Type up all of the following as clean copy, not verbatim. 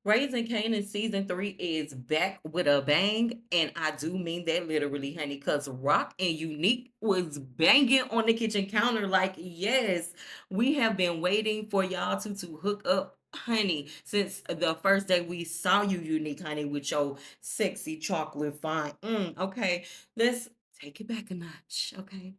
Raising Kanan season 3 is back with a bang, and I do mean that literally, honey, because Rock and Unique was banging on the kitchen counter. Like, yes, we have been waiting for y'all to hook up, honey, since the first day we saw you, Unique, honey, with your sexy chocolate fine. Okay, let's take it back a notch, okay?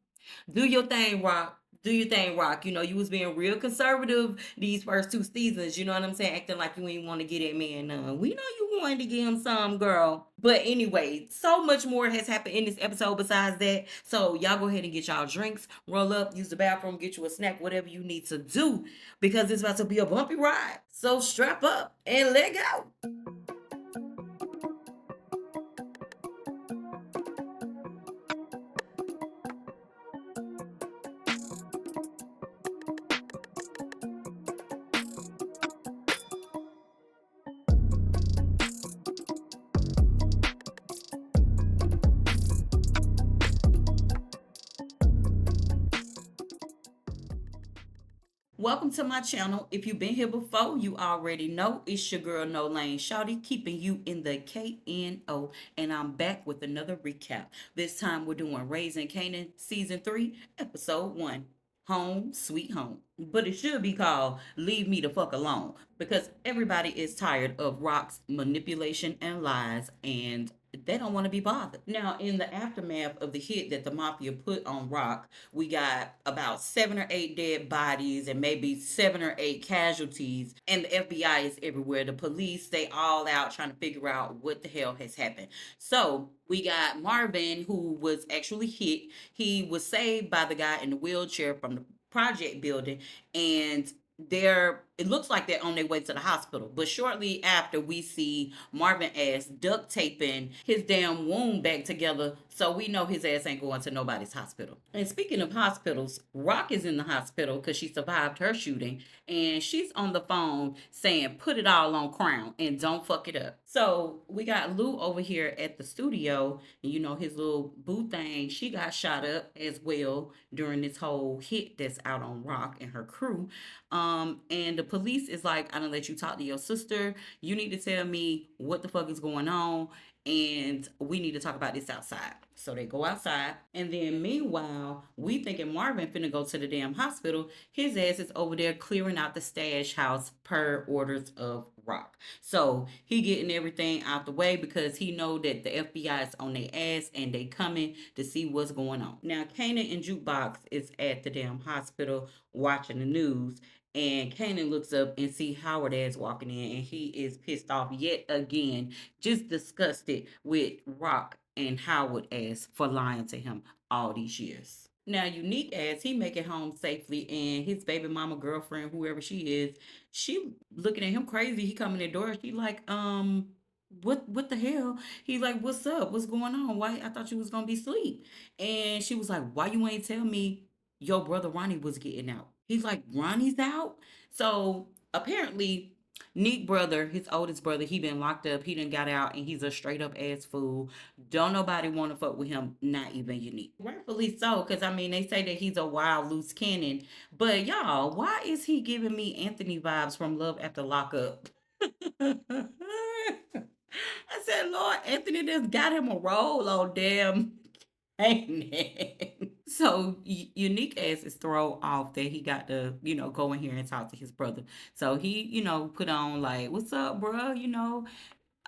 Do your thing, Rock. Do your thing, Rock. You know, you was being real conservative these first two seasons. You know what I'm saying? Acting like you ain't want to get that man none. We know you wanted to get him some, girl. But anyway, so much more has happened in this episode besides that. So y'all go ahead and get y'all drinks, roll up, use the bathroom, get you a snack, whatever you need to do, because it's about to be a bumpy ride. So strap up and let go. Welcome to my channel. If you've been here before, you already know it's your girl Kno-Lane Shawty keeping you in the KNO, and I'm back with another recap. This time we're doing Raising Kanan season 3, episode 1. Home Sweet Home. But it should be called Leave Me the Fuck Alone, because everybody is tired of Rock's manipulation and lies, and they don't want to be bothered. Now, in the aftermath of the hit that the mafia put on Rock, we got about 7 or 8 dead bodies and maybe 7 or 8 casualties, and the FBI is everywhere. The police, they all out trying to figure out what the hell has happened. So we got Marvin, who was actually hit. He was saved by the guy in the wheelchair from the project building, and it looks like they're on their way to the hospital. But shortly after, we see Marvin ass duct taping his damn wound back together, so we know his ass ain't going to nobody's hospital. And speaking of hospitals, Rock is in the hospital because she survived her shooting, and she's on the phone saying put it all on Crown and don't fuck it up. So we got Lou over here at the studio, and you know his little boo thing, she got shot up as well during this whole hit that's out on Rock and her crew. And the police is like, I don't let you talk to your sister. You need to tell me what the fuck is going on, and we need to talk about this outside. So they go outside, and then meanwhile, we thinking Marvin finna go to the damn hospital. His ass is over there clearing out the stash house per orders of Rock. So he getting everything out the way because he know that the FBI is on their ass and they coming to see what's going on. Now, Kanan and Jukebox is at the damn hospital watching the news, and Kanan looks up and see Howard ass walking in, and he is pissed off yet again, just disgusted with Rock and Howard ass for lying to him all these years. Now, Unique ass, he make it home safely, and his baby mama girlfriend, whoever she is, she looking at him crazy. He come in the door, she like, what the hell? He like, what's up? What's going on? Why? I thought you was gonna be asleep. And she was like, why you ain't tell me your brother Ronnie was getting out? He's like, Ronnie's out? So apparently, Nick brother, his oldest brother, he been locked up. He done got out, and he's a straight up ass fool. Don't nobody want to fuck with him, not even Unique. Rightfully so, because I mean, they say that he's a wild, loose cannon. But y'all, why is he giving me Anthony vibes from Love After Lockup? I said, Lord, Anthony just got him a role on damn Amen. So Unique ass is thrown off that he got to, go in here and talk to his brother. So he, put on like, "What's up, bro?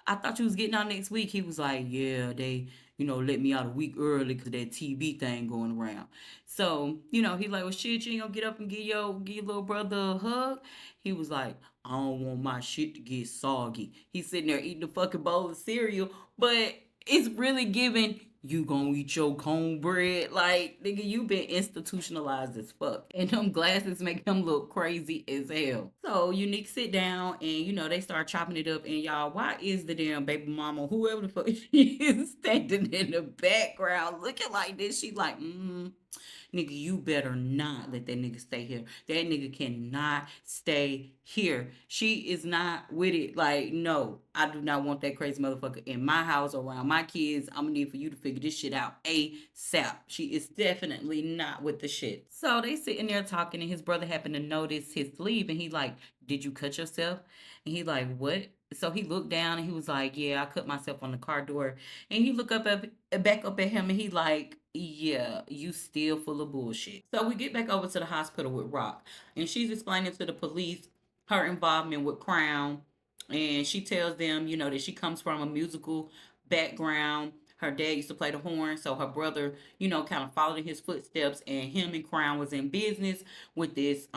I thought you was getting out next week." He was like, "Yeah, they, let me out a week early because that TV thing going around." So, he like, "Well, shit, you ain't gonna get up and give your little brother a hug?" He was like, "I don't want my shit to get soggy." He's sitting there eating the fucking bowl of cereal, but it's really giving, you gonna eat your cornbread. Like, nigga, you been institutionalized as fuck. And them glasses make him look crazy as hell. So Unique sit down, and they start chopping it up. And y'all, why is the damn baby mama, whoever the fuck she is, standing in the background looking like this? She like, nigga, you better not let that nigga stay here. That nigga cannot stay here. She is not with it. Like, no, I do not want that crazy motherfucker in my house or around my kids. I'm gonna need for you to figure this shit out ASAP. She is definitely not with the shit. So they sitting there talking, and his brother happened to notice his sleeve, and he like, "Did you cut yourself?" And he like, "What?" So he looked down and he was like, "Yeah, I cut myself on the car door." And he looked back up at him and he like, "Yeah, you still full of bullshit." So we get back over to the hospital with Rock, and she's explaining to the police her involvement with Crown, and she tells them, that she comes from a musical background. Her dad used to play the horn, so her brother, kind of followed in his footsteps, and him and Crown was in business with this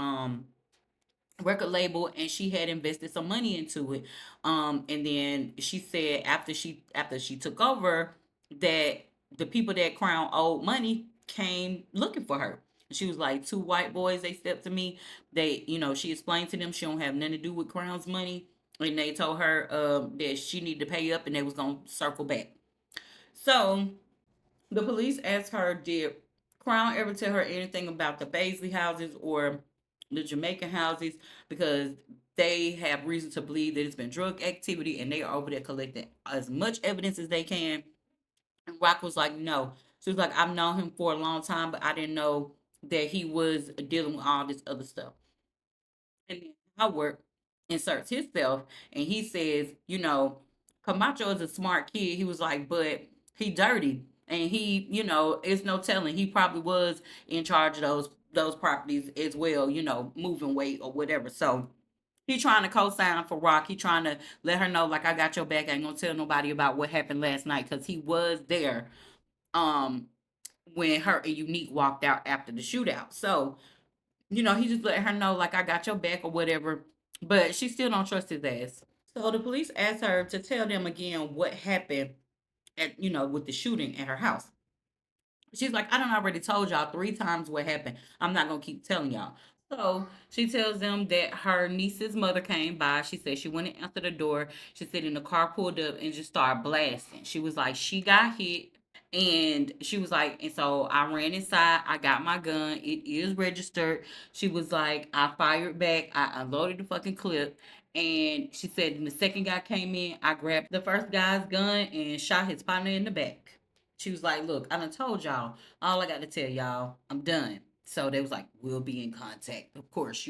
record label, and she had invested some money into it. And then she said after she took over, that the people that Crown owed money came looking for her. She was like, two white boys, they stepped to me. She explained to them she don't have nothing to do with Crown's money. And they told her that she needed to pay up and they was gonna circle back. So the police asked her, did Crown ever tell her anything about the Baisley houses or the Jamaican houses? Because they have reason to believe that it's been drug activity and they are over there collecting as much evidence as they can. And Rock was like, no. She was like, I've known him for a long time, but I didn't know that he was dealing with all this other stuff. And then Howard inserts himself and he says, Camacho is a smart kid. He was like, but he dirty. And he, it's no telling. He probably was in charge of those properties as well, moving weight or whatever. So he trying to co-sign for Rock. He trying to let her know, like, I got your back. I ain't gonna tell nobody about what happened last night because he was there um when her and Unique walked out after the shootout. So he just let her know, like, I got your back or whatever. But she still don't trust his ass. So the police asked her to tell them again what happened with the shooting at her house. She's like, I done already told y'all 3 times what happened. I'm not gonna keep telling y'all. So she tells them that her niece's mother came by. She said she went and answered the door. She said in the car pulled up and just started blasting. She was like, she got hit. And she was like, and so I ran inside. I got my gun. It is registered. She was like, I fired back. I unloaded the fucking clip. And she said, when the second guy came in, I grabbed the first guy's gun and shot his partner in the back. She was like, look, I done told y'all. All I got to tell y'all, I'm done. So they was like, we'll be in contact. Of course,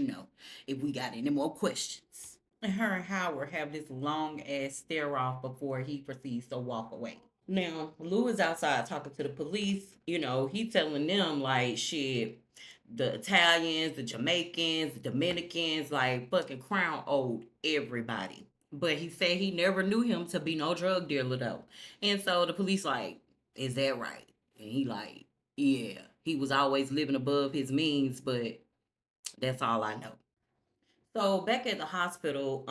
if we got any more questions. And her and Howard have this long ass stare off before he proceeds to walk away. Now, Lou is outside talking to the police. He telling them like shit. The Italians, the Jamaicans, the Dominicans, like fucking Crown owed everybody. But he said he never knew him to be no drug dealer though. And so the police like, is that right? And he like, yeah. He was always living above his means, but that's all I know. So back at the hospital,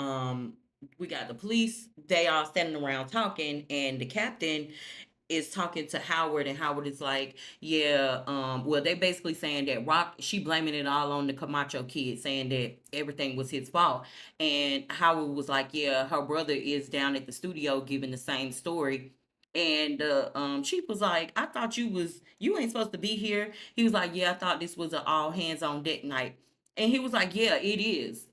we got the police. They all standing around talking, and the captain is talking to Howard, and Howard is like, yeah, well, they basically saying that Rock, she blaming it all on the Camacho kid, saying that everything was his fault. And Howard was like, yeah, her brother is down at the studio giving the same story. And the chief was like, I thought you ain't supposed to be here. He was like, yeah, I thought this was an all hands on deck night. And he was like, yeah, it is.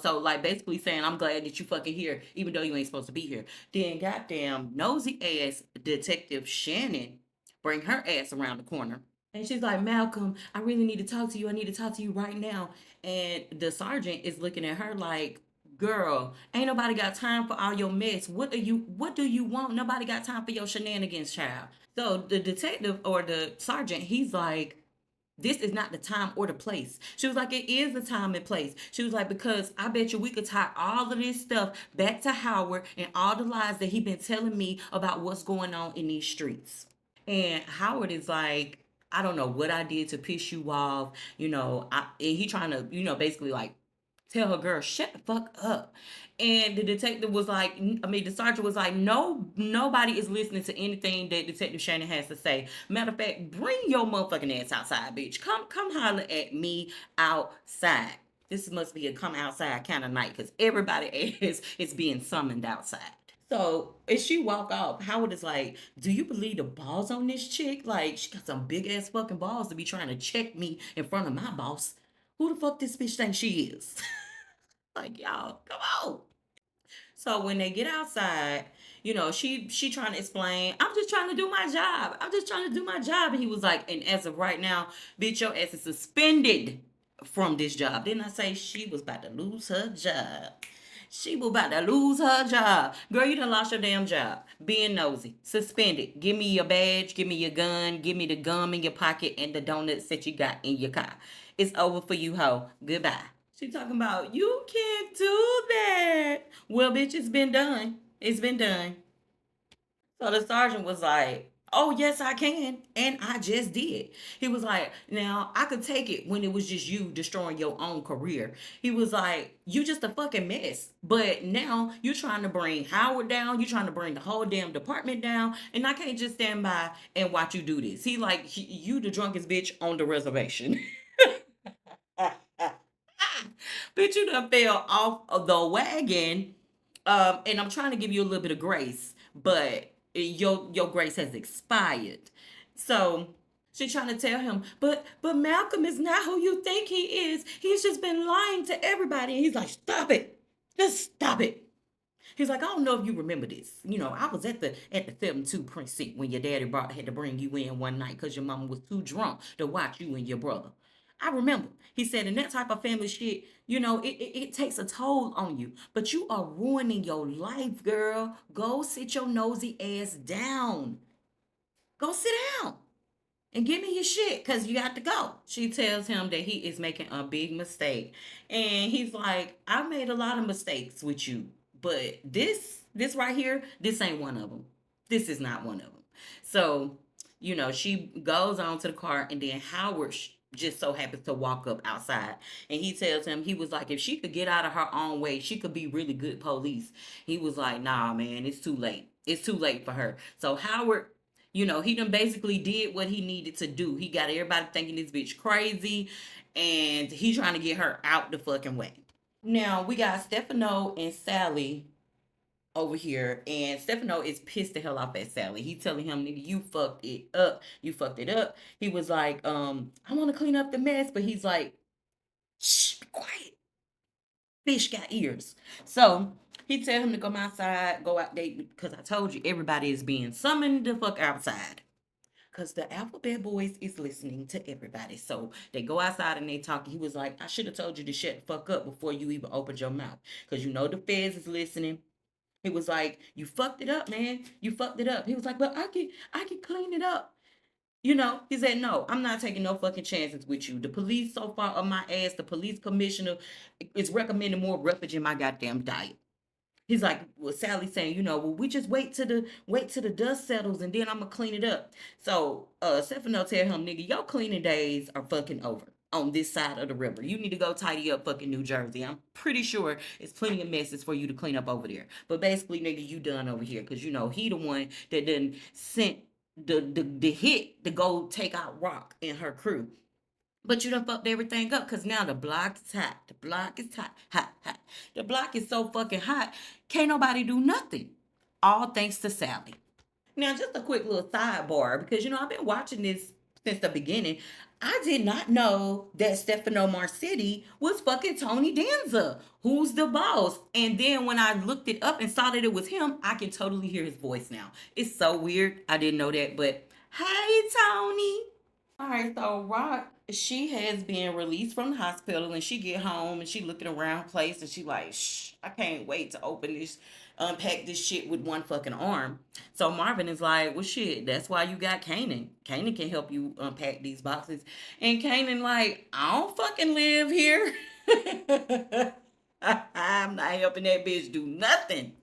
So like basically saying, I'm glad that you fucking here, even though you ain't supposed to be here. Then goddamn nosy ass Detective Shannon bring her ass around the corner. And she's like, Malcolm, I really need to talk to you. I need to talk to you right now. And the sergeant is looking at her like, girl, ain't nobody got time for all your mess. What do you want? Nobody got time for your shenanigans, child. So the detective or the sergeant, he's like, this is not the time or the place. She was like, it is the time and place. She was like, because I bet you we could tie all of this stuff back to Howard and all the lies that he been telling me about what's going on in these streets. And Howard is like, I don't know what I did to piss you off. And he trying to, basically like tell her, girl, shut the fuck up. And the detective was like, the sergeant was like, no, nobody is listening to anything that Detective Shannon has to say. Matter of fact, bring your motherfucking ass outside, bitch. Come holler at me outside. This must be a come outside kind of night because everybody is being summoned outside. So as she walk off, Howard is like, do you believe the balls on this chick? Like, she got some big ass fucking balls to be trying to check me in front of my boss. Who the fuck this bitch think she is? Like, y'all, come on. So when they get outside, she trying to explain, I'm just trying to do my job. I'm just trying to do my job. And he was like, and as of right now, bitch, your ass is suspended from this job. Didn't I say she was about to lose her job? She was about to lose her job. Girl, you done lost your damn job. Being nosy. Suspended. Give me your badge. Give me your gun. Give me the gum in your pocket and the donuts that you got in your car. It's over for you, hoe. Goodbye. She talking about, you can't do that. Well, bitch, it's been done. It's been done. So the sergeant was like, "Oh, yes, I can. And I just did." He was like, "Now, I could take it when it was just you destroying your own career." He was like, "You just a fucking mess. But now you're trying to bring Howard down. You're trying to bring the whole damn department down. And I can't just stand by and watch you do this." He like, "You the drunkest bitch on the reservation." Bitch, you done fell off of the wagon. And I'm trying to give you a little bit of grace, but your grace has expired. So she's trying to tell him, but Malcolm is not who you think he is. He's just been lying to everybody. And he's like, stop it. Just stop it. He's like, I don't know if you remember this. You know, I was at the 72 precinct when your daddy had to bring you in one night because your mama was too drunk to watch you and your brother. I remember. He said, in that type of family shit, it takes a toll on you. But you are ruining your life, girl. Go sit your nosy ass down. Go sit down and give me your shit because you got to go. She tells him that he is making a big mistake. And he's like, I made a lot of mistakes with you, but this right here, this ain't one of them. This is not one of them. So, she goes on to the car, and then Howard just so happens to walk up outside, and he tells him, he was like, if she could get out of her own way, she could be really good police. He was like, nah, man, it's too late. It's too late for her. So Howard, he done basically did what he needed to do. He got everybody thinking this bitch crazy, and he trying to get her out the fucking way. Now we got Stefano and Sally over here, and Stefano is pissed the hell off at Sally. He telling him, nigga, you fucked it up. You fucked it up. He was like, I want to clean up the mess, but he's like, shh, be quiet. Fish got ears. So he tell him to come outside, go out there, because I told you everybody is being summoned the fuck outside. Because the alphabet boys is listening to everybody. So they go outside and they talk. He was like, I should have told you to shut the fuck up before you even opened your mouth. Because the feds is listening. He was like, you fucked it up, man. You fucked it up. He was like, but I can clean it up. He said, no, I'm not taking no fucking chances with you. The police so far on my ass, the police commissioner is recommending more roughage in my goddamn diet. He's like, well, Sally saying, well, we just wait till the dust settles and then I'm gonna clean it up. So Stefano tell him, nigga, your cleaning days are fucking over on this side of the river. You need to go tidy up fucking New Jersey. I'm pretty sure it's plenty of messes for you to clean up over there. But basically, nigga, you done over here. Cause he the one that done sent the hit to go take out Rock and her crew. But you done fucked everything up because now the block is hot. The block is hot, hot, hot. The block is so fucking hot, can't nobody do nothing. All thanks to Sally. Now, just a quick little sidebar because, I've been watching this since the beginning. I did not know that Stefano Marcetti was fucking Tony Danza, who's the boss. And then when I looked it up and saw that it was him, I can totally hear his voice now. It's so weird. I didn't know that, but hey, Tony. All right, so Rock, she has been released from the hospital, and she get home and she looking around place and she like, shh, I can't wait to open this, unpack this shit with one fucking arm. So Marvin is like, well, shit, that's why you got Kanan. Kanan can help you unpack these boxes, and Kanan like, I don't fucking live here. I'm not helping that bitch do nothing.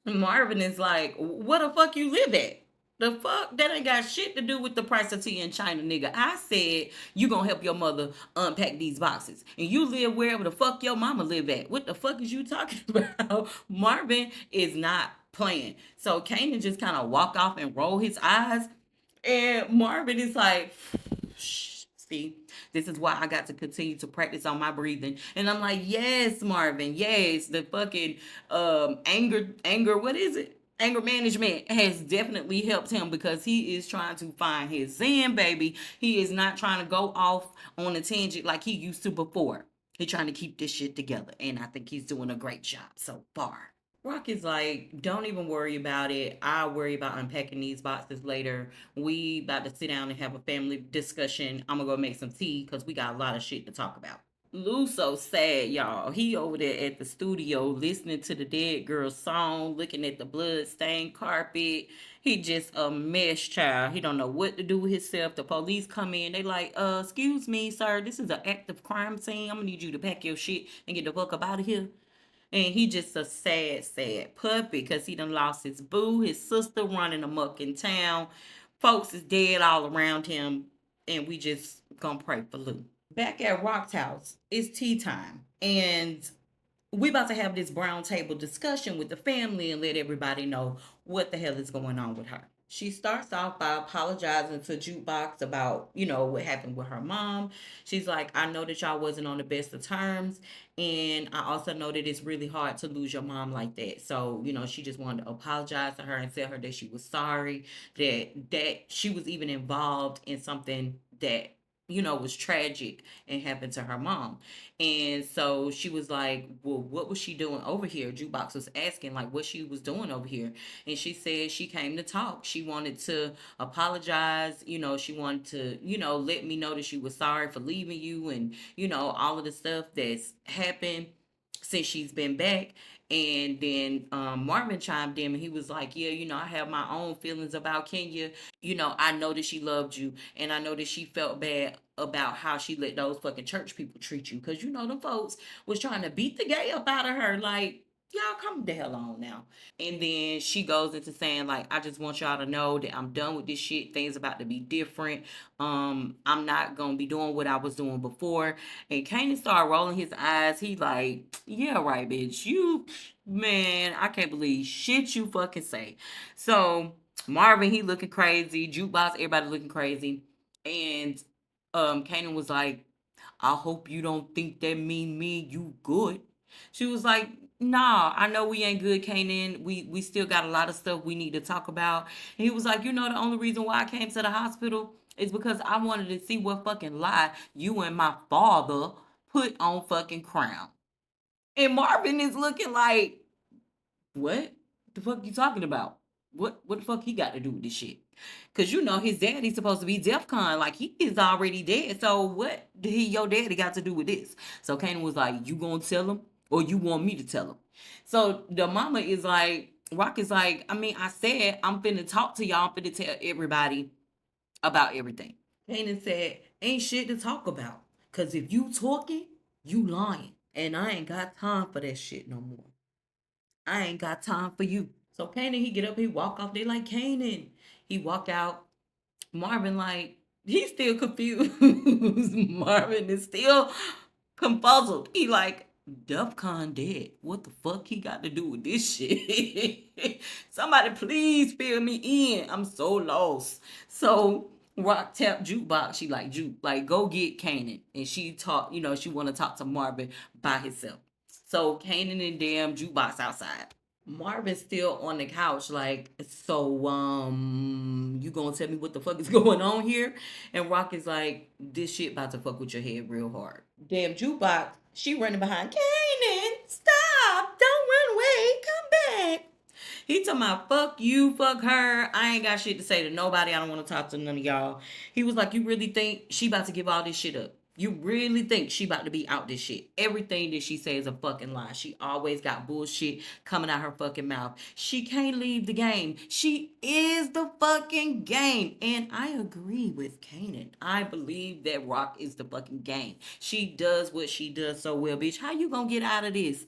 Marvin is like, what the fuck you live at? The fuck? That ain't got shit to do with the price of tea in China, nigga. I said you gonna help your mother unpack these boxes. And you live wherever the fuck your mama live at. What the fuck is you talking about? Marvin is not playing. So Kanan just kind of walk off and roll his eyes. And Marvin is like, shh, see, this is why I got to continue to practice on my breathing. And I'm like, yes, Marvin, yes, the fucking anger, what is it? Anger management has definitely helped him because he is trying to find his zen, baby. He is not trying to go off on a tangent like he used to before. He's trying to keep this shit together. And I think he's doing a great job so far. Rock is like, don't even worry about it. I'll worry about unpacking these boxes later. We about to sit down and have a family discussion. I'm gonna go make some tea because we got a lot of shit to talk about. Lou's so sad, y'all. He over there at the studio listening to the dead girl's song, looking at the blood stained carpet. He just a mess, child. He don't know what to do with himself. The police come in, they like, excuse me, sir, this is an active crime scene. I'm gonna need you to pack your shit and get the fuck up out of here. And he just a sad, sad puppy because he done lost his boo, his sister running amok in town. Folks is dead all around him, and we just gonna pray for Lou. Back at Rock's house, it's tea time. And we about to have this brown table discussion with the family and let everybody know what the hell is going on with her. She starts off by apologizing to Jukebox about, what happened with her mom. She's like, I know that y'all wasn't on the best of terms. And I also know that it's really hard to lose your mom like that. So, she just wanted to apologize to her and tell her that she was sorry, that she was even involved in something that was tragic and happened to her mom. And so she was like, well, what was she doing over here? Jukebox was asking, like, what she was doing over here. And she said she came to talk. She wanted to apologize. She wanted to, let me know that she was sorry for leaving you and, all of the stuff that's happened since she's been back. And then Marvin chimed in and he was like, yeah, I have my own feelings about Kenya. I know that she loved you and I know that she felt bad about how she let those fucking church people treat you. Cause them folks was trying to beat the gay up out of her. Like, y'all come the hell on now. And then she goes into saying, like, I just want y'all to know that I'm done with this shit. Things about to be different. I'm not gonna be doing what I was doing before. And Kanan started rolling his eyes. He like, yeah, right, bitch. You, man, I can't believe shit you fucking say. So Marvin, he looking crazy. Jukebox, everybody looking crazy. And Kanan was like, I hope you don't think that mean me you good. She was like, nah, I know we ain't good, Kanan. We still got a lot of stuff we need to talk about. And he was like, the only reason why I came to the hospital is because I wanted to see what fucking lie you and my father put on fucking Crown. And Marvin is looking like, what the fuck you talking about? What the fuck he got to do with this shit? Cause his daddy's supposed to be DEFCON, like he is already dead. So what did your daddy got to do with this? So Kanan was like, you gonna tell him or you want me to tell him? So the mama is like, Rock is like, I mean, I said I'm finna talk to y'all, I'm finna tell everybody about everything. Kanan said, ain't shit to talk about. Cause if you talking, you lying. And I ain't got time for that shit no more. I ain't got time for you. So Kanan, he get up, he walk off. They like, Kanan. He walk out. Marvin like, he's still confused. Marvin is still confuzzled. He like, DEFCON dead. What the fuck he got to do with this shit? Somebody please fill me in. I'm so lost. So Rock tap Jukebox. She like, Juke, like, go get Kanan. And she talk, she want to talk to Marvin by himself. So Kanan and damn Jukebox outside. Marvin's still on the couch, like, so, you gonna tell me what the fuck is going on here? And Rock is like, this shit about to fuck with your head real hard. Damn Jukebox, she running behind, Kanan, stop, don't run away, come back. He talking about fuck you, fuck her. I ain't got shit to say to nobody. I don't want to talk to none of y'all. He was like, you really think she about to give all this shit up? You really think she about to be out this shit? Everything that she says is a fucking lie. She always got bullshit coming out her fucking mouth. She can't leave the game. She is the fucking game. And I agree with Kanan. I believe that Rock is the fucking game. She does what she does so well, bitch. How you gonna get out of this?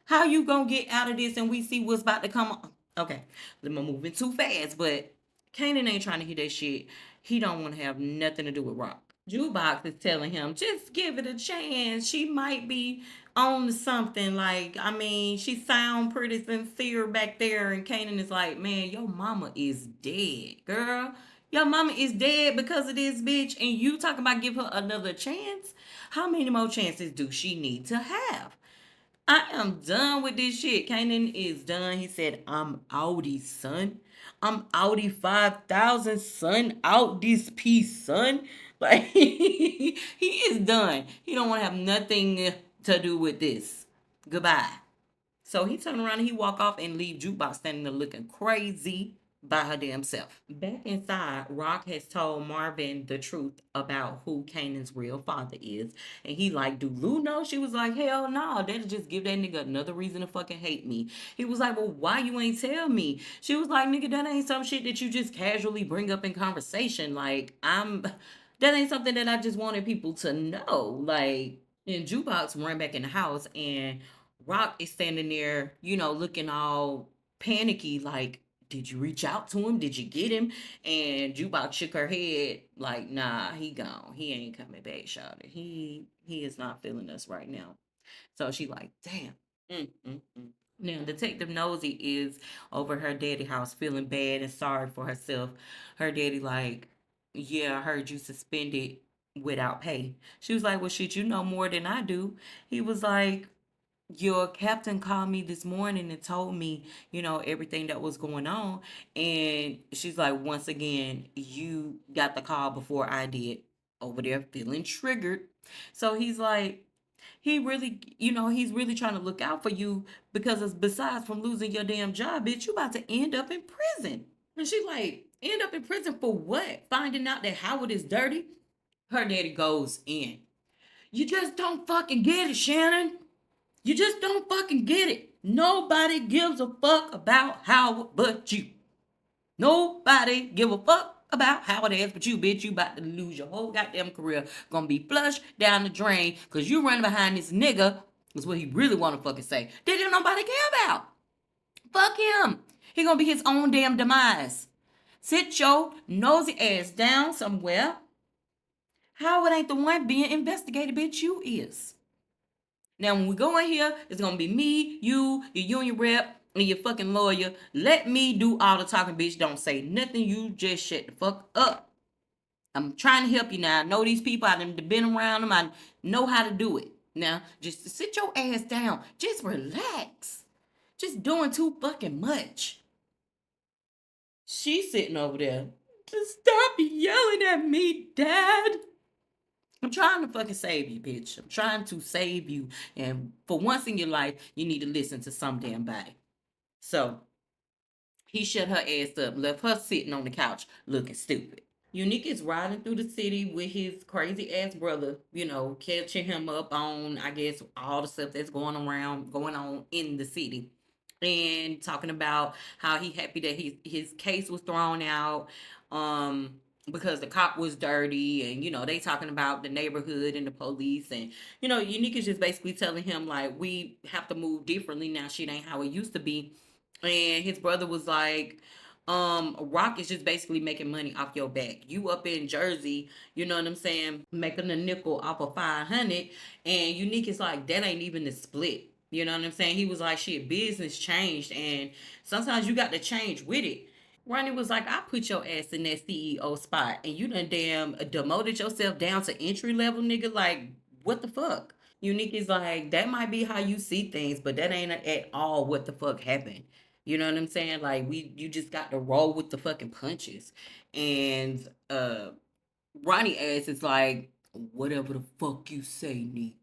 How you gonna get out of this and we see what's about to come on? Okay, I'm moving too fast, but Kanan ain't trying to hear that shit. He don't want to have nothing to do with Rock. Jukebox is telling him, just give it a chance. She might be on to something. Like, I mean, she sound pretty sincere back there. And Kanan is like, man, your mama is dead, girl. Your mama is dead because of this bitch. And you talking about give her another chance? How many more chances do she need to have? I am done with this shit. Kanan is done. He said, I'm outie, son. I'm outie 5,000, son. Out this piece, son. Like, he is done. He don't want to have nothing to do with this. Goodbye. So he turned around and he walk off and leave Jukebox standing there looking crazy. by her damn self. Back inside, Rock has told Marvin the truth about who Kanan's real father is. And he like, do Lou know? She was like, hell no, that'll just give that nigga another reason to fucking hate me. He was like, well, why you ain't tell me? She was like, nigga, that ain't some shit that you just casually bring up in conversation. Like, that ain't something that I just wanted people to know. Like, and Jukebox ran back in the house and Rock is standing there, looking all panicky, like, did you reach out to him? Did you get him? And Jukebox shook her head, like, nah, he gone. He ain't coming back, shawty. He is not feeling us right now. So she like, damn. Mm, mm, mm. Now, Detective Nosy is over her daddy house feeling bad and sorry for herself. Her daddy like, yeah, I heard you suspended without pay. She was like, well, shit, you know more than I do. He was like, your captain called me this morning and told me, everything that was going on. And she's like, once again, you got the call before I did. Over there feeling triggered. So he's like, he's really trying to look out for you because it's besides from losing your damn job, bitch, you about to end up in prison. And she like, end up in prison for what? Finding out that Howard is dirty? Her daddy goes in. You just don't fucking get it, Shannon. You just don't fucking get it. Nobody gives a fuck about Howard but you. Nobody give a fuck about Howard ass but you, bitch. You about to lose your whole goddamn career. Gonna be flushed down the drain because you running behind this nigga. Is what he really want to fucking say. That didn't nobody care about. Fuck him. He gonna be his own damn demise. Sit your nosy ass down somewhere. Howard ain't the one being investigated, bitch. You is. Now, when we go in here, it's gonna be me, you, your union rep, and your fucking lawyer. Let me do all the talking, bitch. Don't say nothing. You just shut the fuck up. I'm trying to help you now. I know these people. I've been around them. I know how to do it. Now, just sit your ass down. Just relax. Just doing too fucking much. She's sitting over there. Just stop yelling at me, Dad. I'm trying to fucking save you, bitch. I'm trying to save you. And for once in your life, you need to listen to some damn body. So he shut her ass up, left her sitting on the couch looking stupid. Unique is riding through the city with his crazy ass brother, catching him up on, I guess, all the stuff that's going on in the city. And talking about how he happy that his case was thrown out because the cop was dirty, and they talking about the neighborhood and the police, and Unique is just basically telling him like we have to move differently now, shit ain't how it used to be. And his brother was like, Rock is just basically making money off your back. You up in Jersey, you know what I'm saying, making a nickel off of 500, and Unique is like, that ain't even the split. You know what I'm saying? He was like, shit, business changed, and sometimes you got to change with it. Ronnie was like, I put your ass in that CEO spot, and you done damn demoted yourself down to entry level, nigga. Like, what the fuck? Unique is like, that might be how you see things, but that ain't at all what the fuck happened. You know what I'm saying? Like, you just got to roll with the fucking punches. And Ronnie ass is like, whatever the fuck you say, Nick.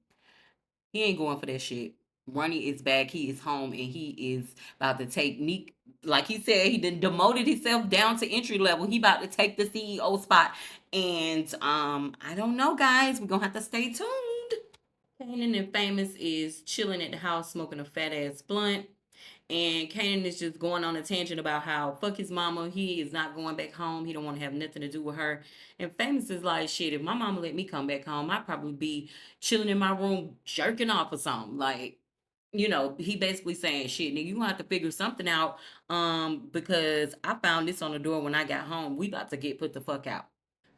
He ain't going for that shit. Ronnie is back. He is home, and he is about to take Neek. Like he said, he done demoted himself down to entry level. He about to take the CEO spot. And I don't know, guys. We're gonna have to stay tuned. Kanan and Famous is chilling at the house smoking a fat ass blunt. And Kanan is just going on a tangent about how fuck his mama. He is not going back home. He don't want to have nothing to do with her. And Famous is like, shit, if my mama let me come back home, I'd probably be chilling in my room jerking off or something. Like, he basically saying, shit, nigga, you gonna have to figure something out. Because I found this on the door when I got home. We about to get put the fuck out.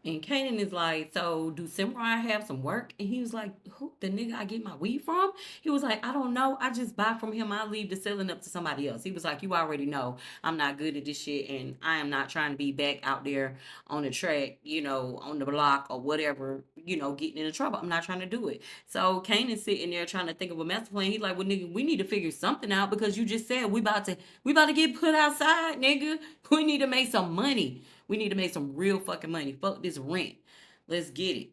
And Kanan is like, so do Samurai have some work? And he was like, who the nigga I get my weed from? He was like, I don't know. I just buy from him. I leave the selling up to somebody else. He was like, you already know I'm not good at this shit, and I am not trying to be back out there on the track, on the block or whatever, getting into trouble. I'm not trying to do it. So Kanan's sitting there trying to think of a master plan. He's like, well, nigga, we need to figure something out because you just said we about to get put outside, nigga. We need to make some money. We need to make some real fucking money. Fuck this rent. Let's get it.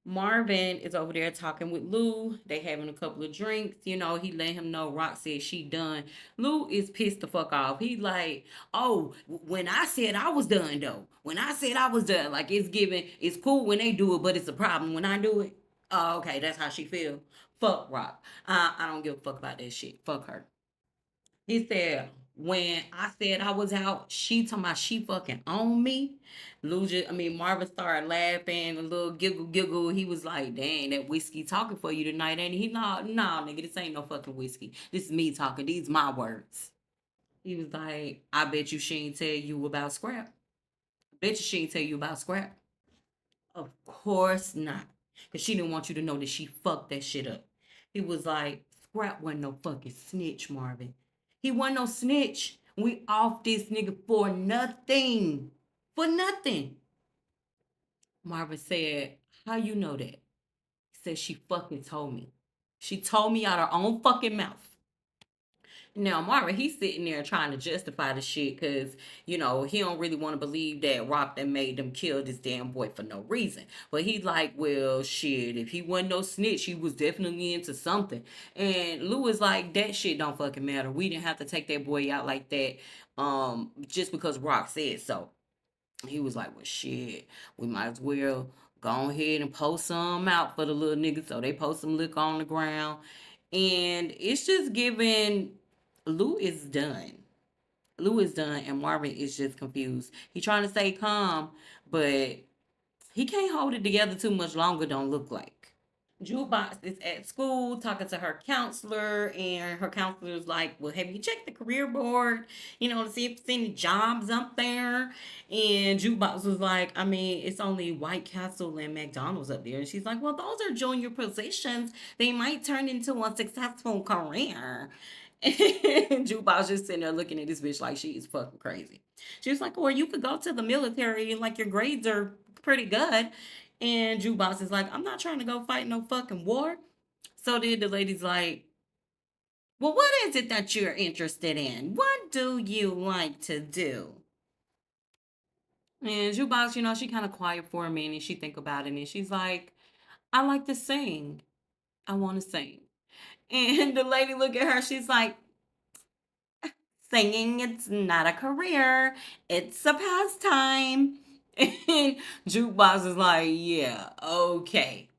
Marvin is over there talking with Lou. They having a couple of drinks. He let him know Rock said she done. Lou is pissed the fuck off. He like, oh, when I said I was done though. When I said I was done, like it's cool when they do it, but it's a problem when I do it. Oh, okay, that's how she feel. Fuck Rock. I don't give a fuck about that shit. Fuck her. He said, when I said I was out, she talking about she fucking on me. Marvin started laughing, a little giggle, giggle. He was like, dang, that whiskey talking for you tonight, ain't he? No, nigga, this ain't no fucking whiskey. This is me talking. These my words. He was like, I bet you she ain't tell you about scrap. Bet you she ain't tell you about scrap. Of course not. Because she didn't want you to know that she fucked that shit up. He was like, Scrap wasn't no fucking snitch, Marvin. He wasn't no snitch. We off this nigga for nothing. For nothing. Marvin said, how you know that? He said she fucking told me. She told me out her own fucking mouth. Now, Marvin, he's sitting there trying to justify the shit because, he don't really want to believe that Rock that made them kill this damn boy for no reason. But he's like, well, shit, if he wasn't no snitch, he was definitely into something. And Lou is like, that shit don't fucking matter. We didn't have to take that boy out like that just because Rock said so. He was like, well, shit, we might as well go ahead and post some out for the little niggas. So they post some liquor on the ground. And it's just giving Lou is done. Lou is done, and Marvin is just confused. He trying to stay calm, but he can't hold it together too much longer. Don't look like. Jukebox is at school talking to her counselor, and her counselor's like, well, have you checked the career board, to see if there's any jobs up there? And Jukebox was like, it's only White Castle and McDonald's up there. And she's like, well, those are junior positions. They might turn into a successful career. And Jukebox just sitting there looking at this bitch like she is fucking crazy. She was like, or you could go to the military and like your grades are pretty good. And Jukebox is like, I'm not trying to go fight no fucking war. So then the lady's like, well, what is it that you're interested in? What do you like to do? And Jukebox, she kind of quiet for a minute. She think about it and she's like, I like to sing. I want to sing. And the lady look at her. She's like, singing, it's not a career. It's a pastime. And Jukebox is like, yeah, okay.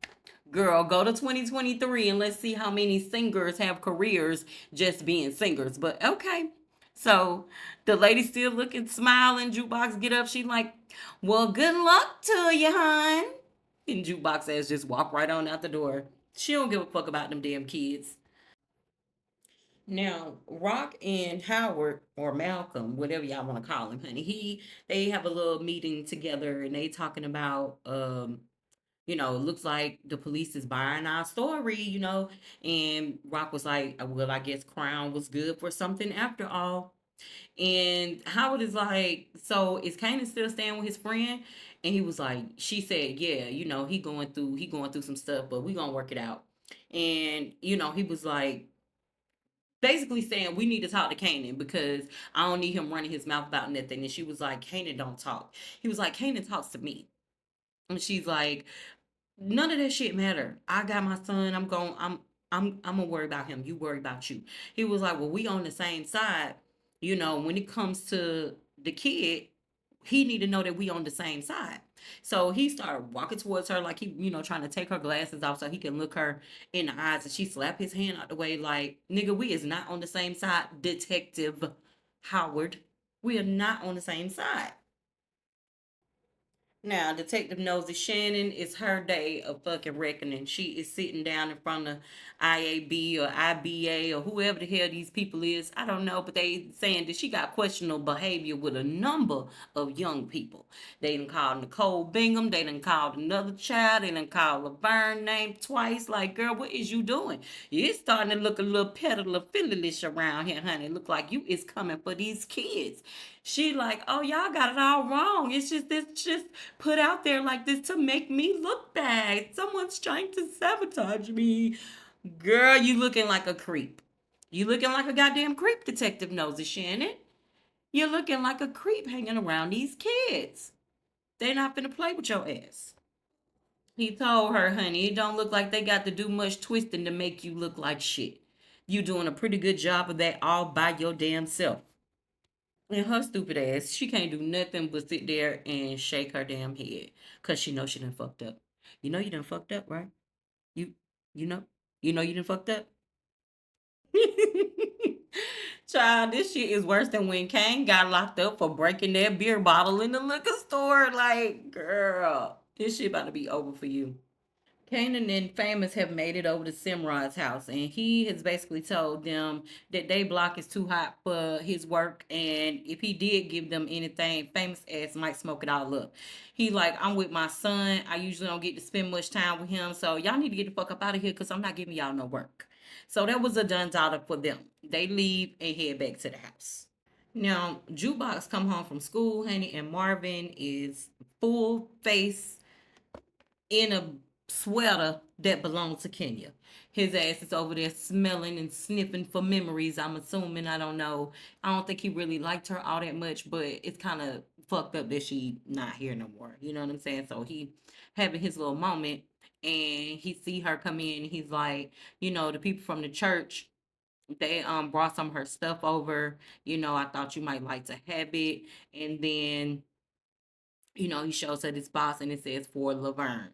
Girl, go to 2023 and let's see how many singers have careers just being singers. But okay. So the lady still looking, smiling. Jukebox get up. She like, well, good luck to you, hon. And Jukebox says just walk right on out the door. She don't give a fuck about them damn kids. Now, Rock and Howard or Malcolm, whatever y'all want to call him, honey, they have a little meeting together and they talking about it looks like the police is buying our story, and Rock was like, well, I guess Crown was good for something after all. And Howard is like, so is Kanan still staying with his friend? And he was like, she said, yeah, he going through some stuff, but we gonna work it out. And he was like, basically saying we need to talk to Kanan because I don't need him running his mouth about nothing. And she was like, Kanan don't talk. He was like, Kanan talks to me. And she's like, none of that shit matter. I got my son. I'm gonna worry about him. You worry about you. He was like, well, we on the same side. When it comes to the kid, he need to know that we on the same side. So he started walking towards her like he, trying to take her glasses off so he can look her in the eyes. And she slapped his hand out the way like, nigga, we is not on the same side, Detective Howard. We are not on the same side. Now, Detective Nosy Shannon, it's her day of fucking reckoning. She is sitting down in front of IAB or IBA or whoever the hell these people is. I don't know, but they saying that she got questionable behavior with a number of young people. They done called Nicole Bingham. They done called another child. They done called Laverne name twice. Like, girl, what is you doing? You starting to look a little peddler fiddlish around here, honey. Look like you is coming for these kids. She like, oh, y'all got it all wrong. It's just put out there like this to make me look bad. Someone's trying to sabotage me. Girl, you looking like a creep. You looking like a goddamn creep, Detective Nosy Shannon. You're looking like a creep hanging around these kids. They not finna play with your ass. He told her, honey, it don't look like they got to do much twisting to make you look like shit. You doing a pretty good job of that all by your damn self. And her stupid ass, she can't do nothing but sit there and shake her damn head. Cause she knows she done fucked up. You know you done fucked up, right? You you know? You know you done fucked up? Child, this shit is worse than when Kane got locked up for breaking that beer bottle in the liquor store. Like, girl, this shit about to be over for you. Kanan and Famous have made it over to Simrod's house, and he has basically told them that they block is too hot for his work, and if he did give them anything, Famous ass might smoke it all up. He like, I'm with my son. I usually don't get to spend much time with him, so y'all need to get the fuck up out of here because I'm not giving y'all no work. So that was a done daughter for them. They leave and head back to the house. Now, Jukebox come home from school, honey, and Marvin is full face in a sweater that belonged to Kenya. His ass is over there smelling and sniffing for memories. I'm assuming. I don't know. I don't think he really liked her all that much, but it's kind of fucked up that she not here no more. You know what I'm saying? So he having his little moment, and he see her come in. And he's like, the people from the church, they brought some of her stuff over. I thought you might like to have it, and then he shows her this box and it says for Laverne.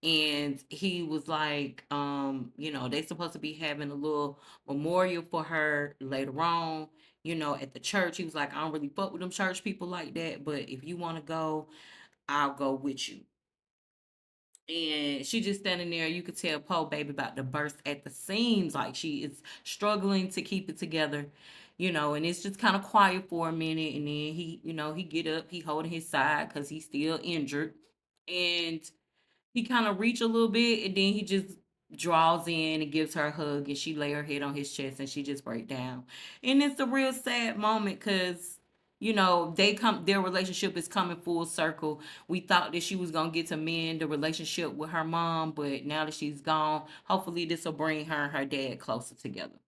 And he was like, they supposed to be having a little memorial for her later on, at the church. He was like, I don't really fuck with them church people like that, but if you want to go, I'll go with you. And she just standing there. You could tell Poe baby about to burst at the seams, like she is struggling to keep it together, and it's just kind of quiet for a minute, and then he get up, he holding his side because he's still injured, and he kind of reach a little bit, and then he just draws in and gives her a hug, and she lay her head on his chest, and she just break down. And it's a real sad moment because their relationship is coming full circle. We thought that she was gonna get to mend the relationship with her mom, but now that she's gone, hopefully this will bring her and her dad closer together.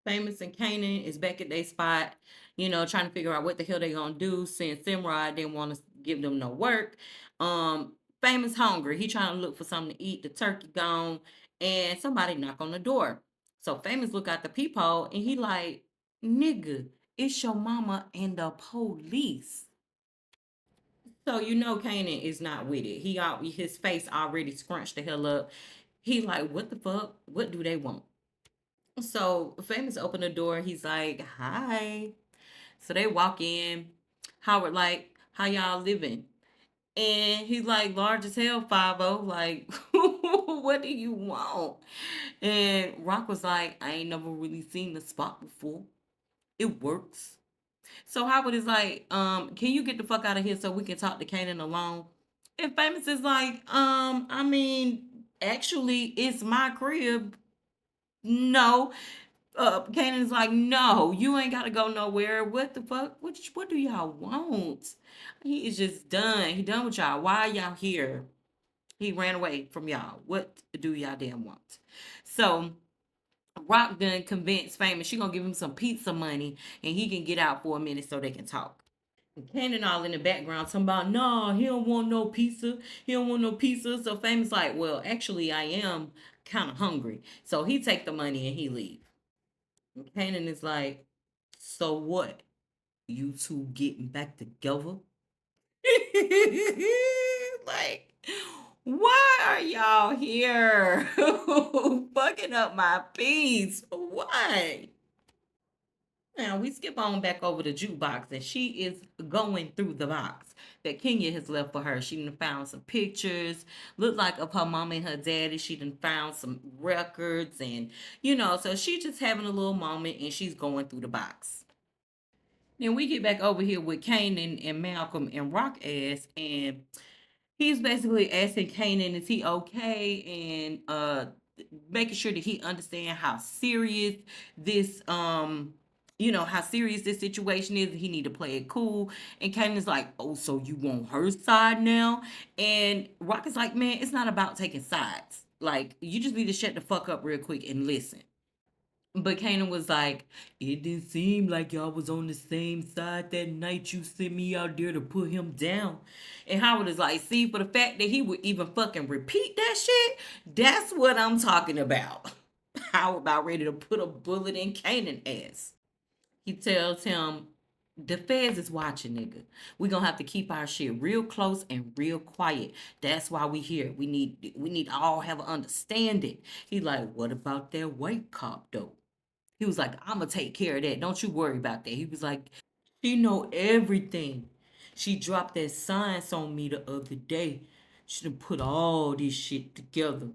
Famous and Kanan is back at their spot, trying to figure out what the hell they gonna do since Simrod didn't want to give them no work. Um, Famous hungry. He trying to look for something to eat. The turkey gone, and somebody knock on the door. So Famous look out the peephole and he like, nigga, it's your mama and the police. So Kanan is not with it. His face already scrunched the hell up. He like, what the fuck? What do they want? So Famous open the door. He's like, "Hi." So they walk in. Howard like, "How y'all living?" And he's like, "Large as hell, 50." Like, what do you want? And Rock was like, "I ain't never really seen the spot before. It works." So Howard is like, "Can you get the fuck out of here so we can talk to Kanan alone?" And Famous is like, I mean, actually, it's my crib. No, Kanan's like, no, you ain't gotta go nowhere. What the fuck? What do y'all want? He is just done. He done with y'all. Why y'all here? He ran away from y'all. What do y'all damn want? So Rock done convinced Famous she gonna give him some pizza money and he can get out for a minute so they can talk. And Kanan all in the background talking about, no, he don't want no pizza. He don't want no pizza. So Famous like, well, actually I am kind of hungry. So he take the money and he leave. And Kanan is like, so what? You two getting back together? Like, why are y'all here? Fucking up my peace. Why? Now we skip on back over the jukebox, and she is going through the box that Kenya has left for her. She done found some pictures, look like of her mama and her daddy. She done found some records, and so she just having a little moment, and she's going through the box. Then we get back over here with Kanan and Malcolm and Rock ass, and he's basically asking Kanan, is he okay? And making sure that he understand how serious this how serious this situation is. He need to play it cool. And Kanan's like, oh, so you want her side now? And Rock is like, man, it's not about taking sides. Like, you just need to shut the fuck up real quick and listen. But Kanan was like, it didn't seem like y'all was on the same side that night you sent me out there to put him down. And Howard is like, see, for the fact that he would even fucking repeat that shit, that's what I'm talking about. Howard about ready to put a bullet in Kanan ass. He tells him, the feds is watching, nigga. We gonna have to keep our shit real close and real quiet. That's why we here. We need to all have an understanding. He like, what about that white cop though? He was like, I'm gonna take care of that. Don't you worry about that. He was like, she know everything. She dropped that science on me the other day. She done put all this shit together.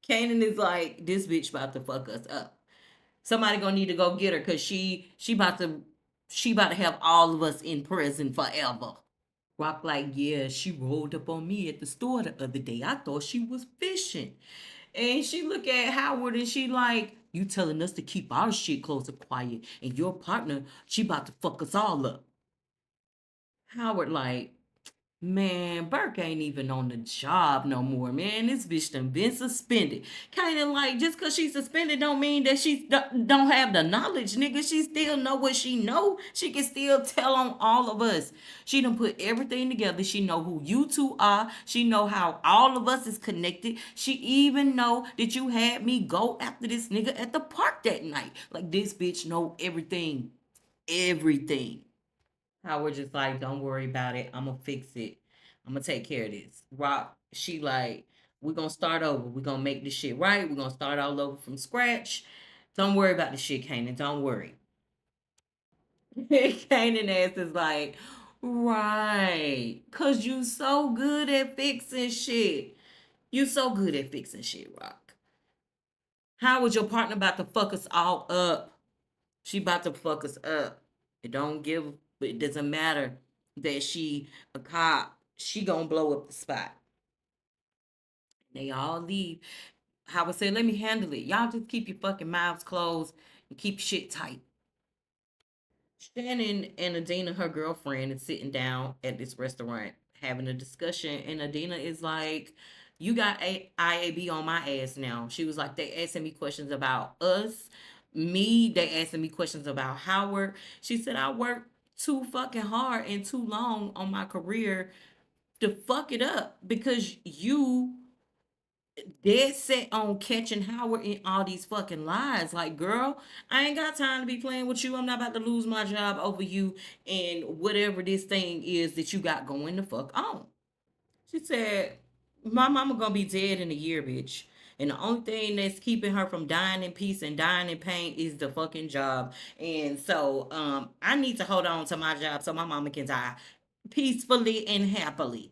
Kanan is like, this bitch about to fuck us up. Somebody gonna need to go get her because she about to have all of us in prison forever. Rock like, yeah, she rolled up on me at the store the other day. I thought she was fishing. And she look at Howard and she like, you telling us to keep our shit close and quiet. And your partner, she about to fuck us all up. Howard like, man, Burke ain't even on the job no more, man. This bitch done been suspended. Kind of like, just because she's suspended don't mean that she don't have the knowledge, nigga. She still know what she know. She can still tell on all of us. She done put everything together. She know who you two are. She know how all of us is connected. She even know that you had me go after this nigga at the park that night. Like, this bitch know everything. Everything. Howard just like, don't worry about it. I'm gonna fix it. I'm gonna take care of this. Rock, she like, we're gonna start over. We're gonna make this shit right. We're gonna start all over from scratch. Don't worry about the shit, Kanan. Don't worry. Kanan ass is like, right. Cause you so good at fixing shit. You so good at fixing shit, Rock. How was your partner about to fuck us all up? She about to fuck us up. It don't give. It doesn't matter that she a cop. She gonna blow up the spot. They all leave. Howard said, "Let me handle it. Y'all just keep your fucking mouths closed and keep shit tight." Shannon and Adina, her girlfriend, is sitting down at this restaurant having a discussion, and Adina is like, "You got IAB on my ass now." She was like, "They asking me questions about us, me. They asking me questions about Howard." She said, "I worked too fucking hard and too long on my career to fuck it up because you dead set on catching Howard in all these fucking lies. Like, girl, I ain't got time to be playing with you. I'm not about to lose my job over you and whatever this thing is that you got going the fuck on." She said, my mama gonna be dead in a year, bitch. And the only thing that's keeping her from dying in peace and dying in pain is the fucking job. And so I need to hold on to my job so my mama can die peacefully and happily.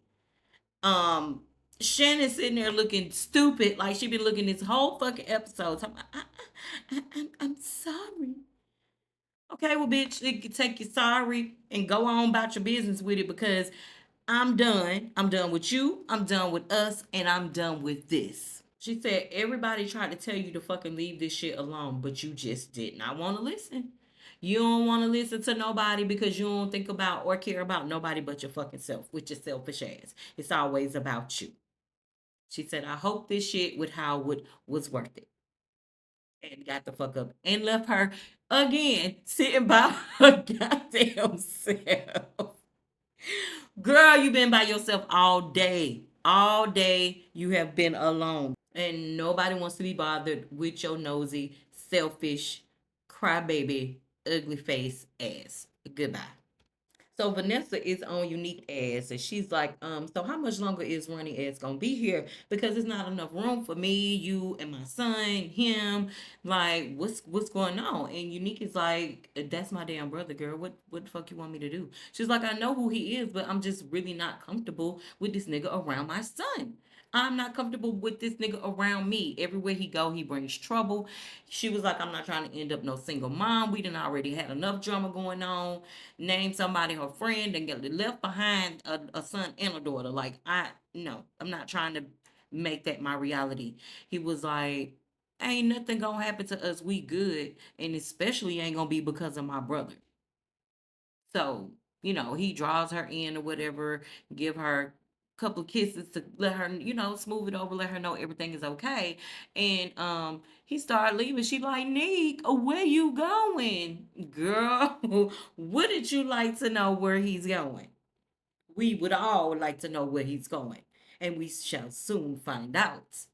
um Shannon sitting there looking stupid, like she been looking this whole fucking episode. I'm sorry. Okay, well, bitch, you can take your sorry and go on about your business with it because I'm done. I'm done with you. I'm done with us, and I'm done with this. She said everybody tried to tell you to fucking leave this shit alone, but you just did not want to listen. You don't want to listen to nobody because you don't think about or care about nobody but your fucking self with your selfish ass. It's always about you. She said, I hope this shit with Howard was worth it. And got the fuck up and left her again sitting by her goddamn self. Girl, you been by yourself all day. All day you have been alone. And nobody wants to be bothered with your nosy, selfish, crybaby, ugly face ass. Goodbye. So Vanessa is on Unique Ass, and she's like, so how much longer is Running Ass gonna be here? Because there's not enough room for me, you, and my son, him. Like, what's going on? And Unique is like, that's my damn brother, girl. What the fuck you want me to do? She's like, I know who he is, but I'm just really not comfortable with this nigga around my son. I'm not comfortable with this nigga around me. Everywhere he go, he brings trouble. She was like, I'm not trying to end up no single mom. We done already had enough drama going on. Name somebody her friend and get left behind a son and a daughter. Like, I no, I'm not trying to make that my reality. He was like, ain't nothing gonna happen to us. We good. And especially ain't gonna be because of my brother. So, he draws her in or whatever, give her couple of kisses to let her, smooth it over, let her know everything is okay. And he started leaving. She like, Nick, where you going? Girl, wouldn't you like to know where he's going? We would all like to know where he's going, and we shall soon find out.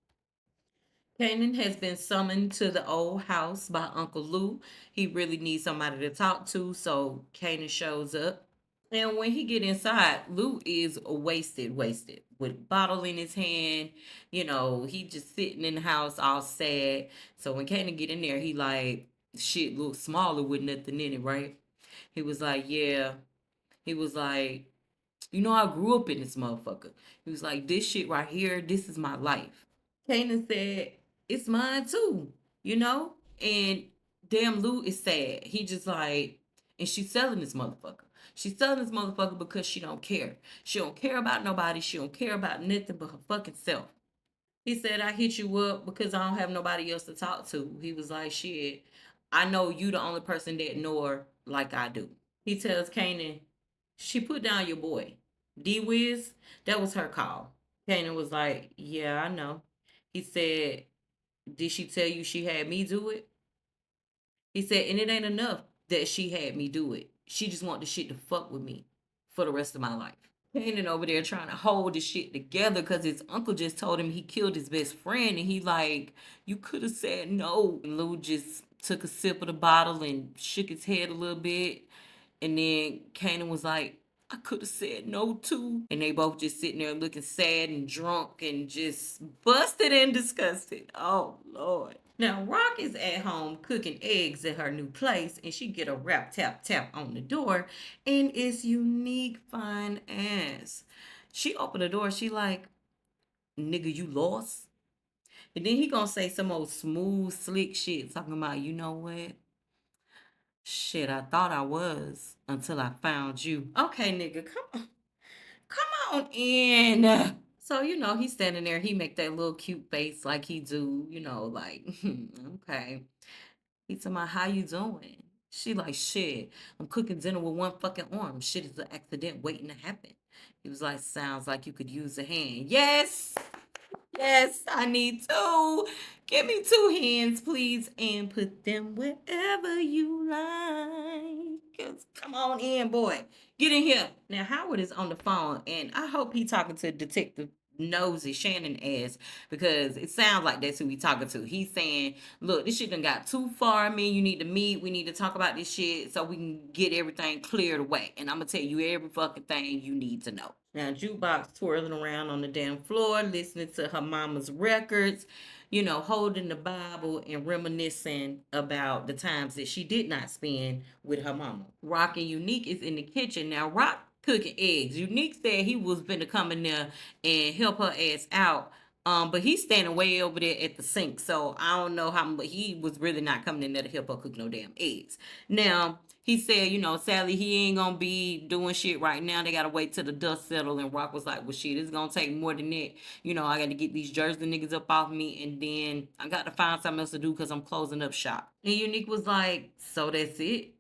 Kanan has been summoned to the old house by Uncle Lou. He really needs somebody to talk to, so Kanan shows up. And when he get inside, Lou is wasted, with a bottle in his hand. He just sitting in the house all sad. So when Kanan get in there, he like, shit looks smaller with nothing in it, right? He was like, yeah. He was like, I grew up in this motherfucker. He was like, this shit right here, this is my life. Kanan said, it's mine too, you know? And damn Lou is sad. He just like, and she's selling this motherfucker. She's selling this motherfucker because she don't care. She don't care about nobody. She don't care about nothing but her fucking self. He said, I hit you up because I don't have nobody else to talk to. He was like, shit, I know you the only person that know her like I do. He tells Kanan, she put down your boy. D Wiz, that was her call. Kanan was like, yeah, I know. He said, did she tell you she had me do it? He said, and it ain't enough that she had me do it. She just want the shit to fuck with me for the rest of my life. Kanan over there trying to hold the shit together because his uncle just told him he killed his best friend. And he like, you could have said no. And Lou just took a sip of the bottle and shook his head a little bit. And then Kanan was like, I could have said no too. And they both just sitting there looking sad and drunk and just busted and disgusted. Oh, Lord. Now, Rock is at home cooking eggs at her new place, and she get a rap tap tap on the door, and it's Unique fine ass. She opened the door, she like, nigga, you lost? And then he gonna say some old smooth, slick shit, talking about, you know what? Shit, I thought I was until I found you. Okay, nigga, come on in. So, he's standing there. He make that little cute face like he do, like, okay. He talking about, how you doing? She like, shit, I'm cooking dinner with one fucking arm. Shit is an accident waiting to happen. He was like, sounds like you could use a hand. Yes, yes, I need two. Give me two hands, please, and put them wherever you like. Come on in, boy. Get in here. Now, Howard is on the phone, and I hope he talking to Detective Nosy Shannon ass because it sounds like that's who he talking to. He's saying, look, this shit done got too far. Me, you need to meet. We need to talk about this shit so we can get everything cleared away. And I'm going to tell you every fucking thing you need to know. Now, Jukebox twirling around on the damn floor, listening to her mama's records, holding the Bible and reminiscing about the times that she did not spend with her mama. Rock and Unique is in the kitchen. Now, Rock cooking eggs. Unique said he was finna come in there and help her ass out. But he's standing way over there at the sink. So I don't know how, but he was really not coming in there to help her cook no damn eggs. Now, he said, sadly, he ain't gonna be doing shit right now. They gotta wait till the dust settle. And Rock was like, well, shit, it's gonna take more than that. I gotta get these Jersey niggas up off me, and then I got to find something else to do because I'm closing up shop. And Unique was like, so that's it?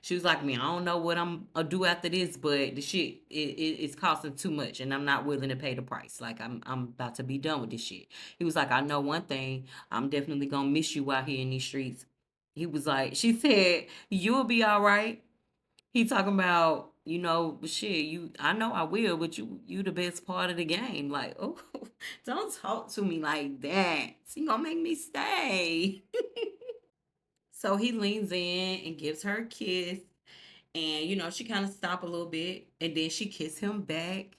She was like, I don't know what I'm gonna do after this, but the shit it's costing too much, and I'm not willing to pay the price. Like I'm about to be done with this shit. He was like, I know one thing, I'm definitely gonna miss you out here in these streets. He was like, she said, you'll be all right. He talking about, shit, I know I will, but you the best part of the game. Like, oh, don't talk to me like that. You gonna make me stay. So he leans in and gives her a kiss. And, she kind of stop a little bit. And then she kiss him back.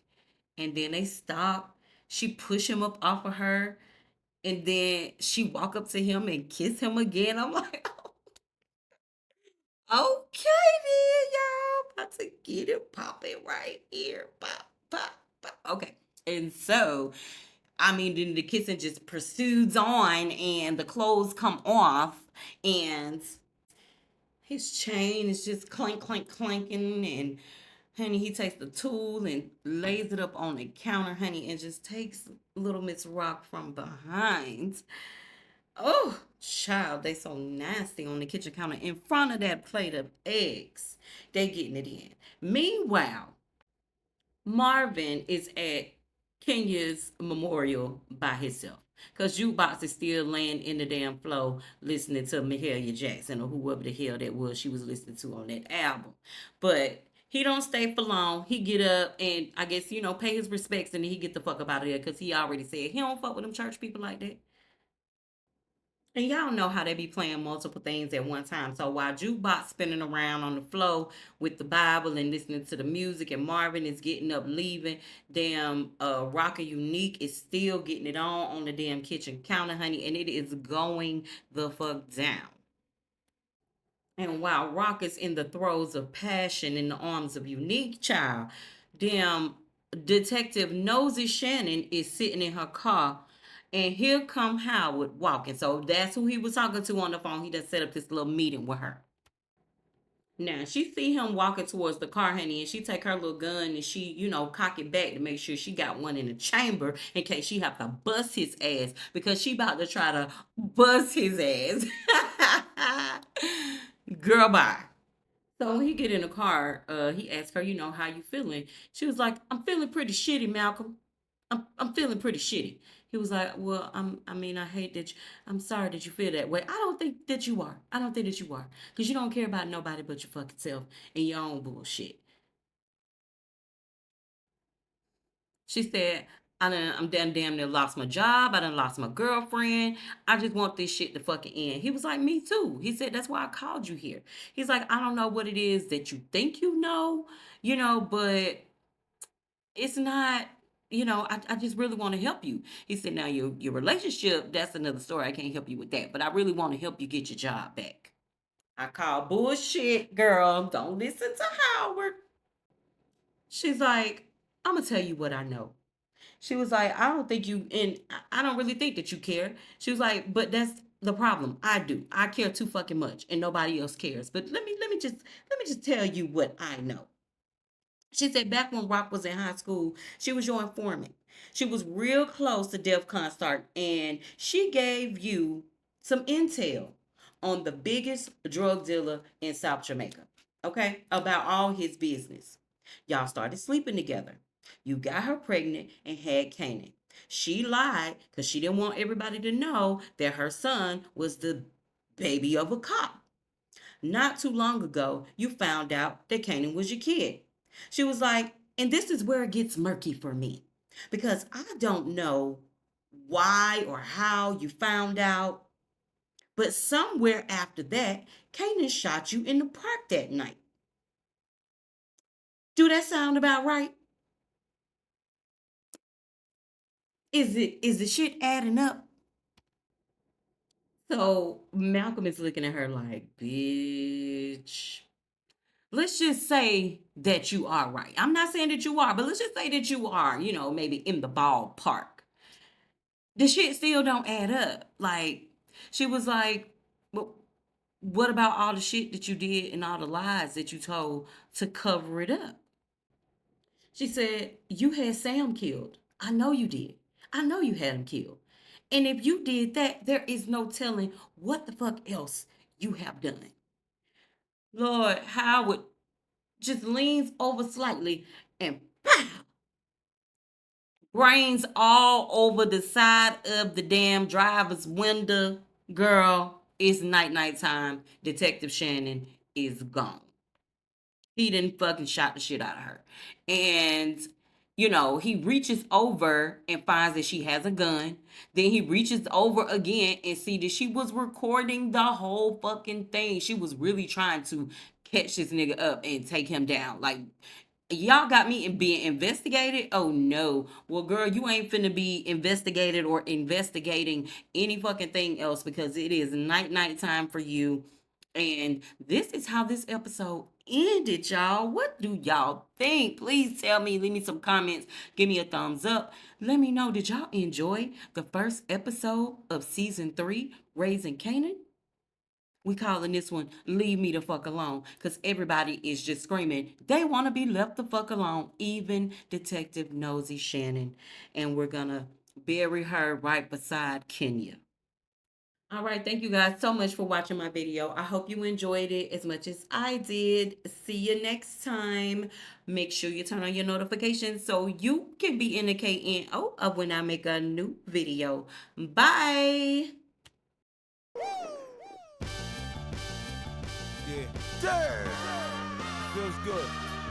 And then they stop. She push him up off of her. And then she walk up to him and kiss him again. I'm like, okay then, y'all. About to get it popping right here. Pop, pop, pop. Okay. And so, then the kissing just pursues on and the clothes come off. And his chain is just clank, clank, clanking. And honey, he takes the tool and lays it up on the counter, honey, and just takes little Miss Rock from behind. Oh, child, they so nasty on the kitchen counter in front of that plate of eggs. They getting it in. Meanwhile, Marvin is at Kenya's memorial by himself. Cause Jukebox is still laying in the damn floor listening to Mahalia Jackson or whoever the hell that was she was listening to on that album. But he don't stay for long. He get up and I guess, pay his respects and then he get the fuck up out of there because he already said he don't fuck with them church people like that. And y'all know how they be playing multiple things at one time. So while Jukebox spinning around on the floor with the Bible and listening to the music, and Marvin is getting up leaving, damn Rocker Unique is still getting it on the damn kitchen counter, honey, and it is going the fuck down. And while Rock is in the throes of passion in the arms of Unique Child, damn Detective Nosy Shannon is sitting in her car. And here come Howard walking. So that's who he was talking to on the phone. He just set up this little meeting with her. Now she see him walking towards the car, honey, and she take her little gun and she, cock it back to make sure she got one in the chamber in case she have to bust his ass because she about to try to bust his ass. Girl, bye. So when he get in the car, he asked her, how you feeling? She was like, I'm feeling pretty shitty, Malcolm. I'm feeling pretty shitty. He was like, well, I hate that I'm sorry that you feel that way. I don't think that you are. I don't think that you are. Because you don't care about nobody but your fucking self and your own bullshit. She said, I'm damn near lost my job. I done lost my girlfriend. I just want this shit to fucking end. He was like, me too. He said, that's why I called you here. He's like, I don't know what it is that you think but it's not, I just really want to help you. He said, now your relationship, that's another story. I can't help you with that. But I really want to help you get your job back. I call bullshit, girl. Don't listen to Howard. She's like, I'm gonna tell you what I know. She was like, I don't think you, and I don't really think that you care. She was like, but that's the problem. I do. I care too fucking much, and nobody else cares. But let me just tell you what I know. She said back when Rock was in high school, she was your informant. She was real close to DEF start, and she gave you some intel on the biggest drug dealer in South Jamaica. Okay, about all his business. Y'all started sleeping together. You got her pregnant and had Kanan. She lied because she didn't want everybody to know that her son was the baby of a cop. Not too long ago, you found out that Kanan was your kid. She was like, and this is where it gets murky for me because I don't know why or how you found out, but somewhere after that, Kanan shot you in the park that night. Do that sound about right? Is the shit adding up? So Malcolm is looking at her like, bitch. Let's just say that you are right. I'm not saying that you are, but let's just say that you are, maybe in the ballpark. The shit still don't add up. Like, she was like, well, what about all the shit that you did and all the lies that you told to cover it up? She said, you had Sam killed. I know you did. I know you had him killed. And if you did that, there is no telling what the fuck else you have done. Lord Howard just leans over slightly and pow, brains all over the side of the damn driver's window. Girl, it's night time. Detective Shannon is gone. He didn't fucking shot the shit out of her. And, he reaches over and finds that she has a gun. Then he reaches over again and see that she was recording the whole fucking thing. She was really trying to catch this nigga up and take him down. Like, y'all got me in being investigated. Oh no. Well, girl, you ain't finna be investigated or investigating any fucking thing else because it is night time for you. And this is how this episode ended, y'all. What do y'all think? Please tell me. Leave me some comments. Give me a thumbs up. Let me know. Did y'all enjoy the first episode of season 3, Raising Kanan? We calling this one Leave Me the Fuck Alone because everybody is just screaming. They want to be left the fuck alone, even Detective Nosy Shannon. And we're going to bury her right beside Kenya. All right, thank you guys so much for watching my video. I hope you enjoyed it as much as I did. See you next time. Make sure you turn on your notifications so you can be in the KNO of when I make a new video. Bye. Yeah. Damn. Feels good.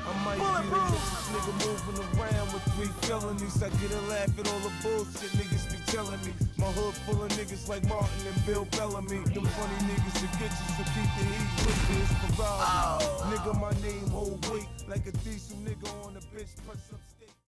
I might be the richest nigga moving around with 3 felonies. I get a laugh at all the bullshit niggas be telling me. My hood full of niggas like Martin and Bill Bellamy. Them funny niggas that get you to keep the heat with me. It's Ferrari. Nigga, my name hold weight like a diesel nigga on a bitch press up.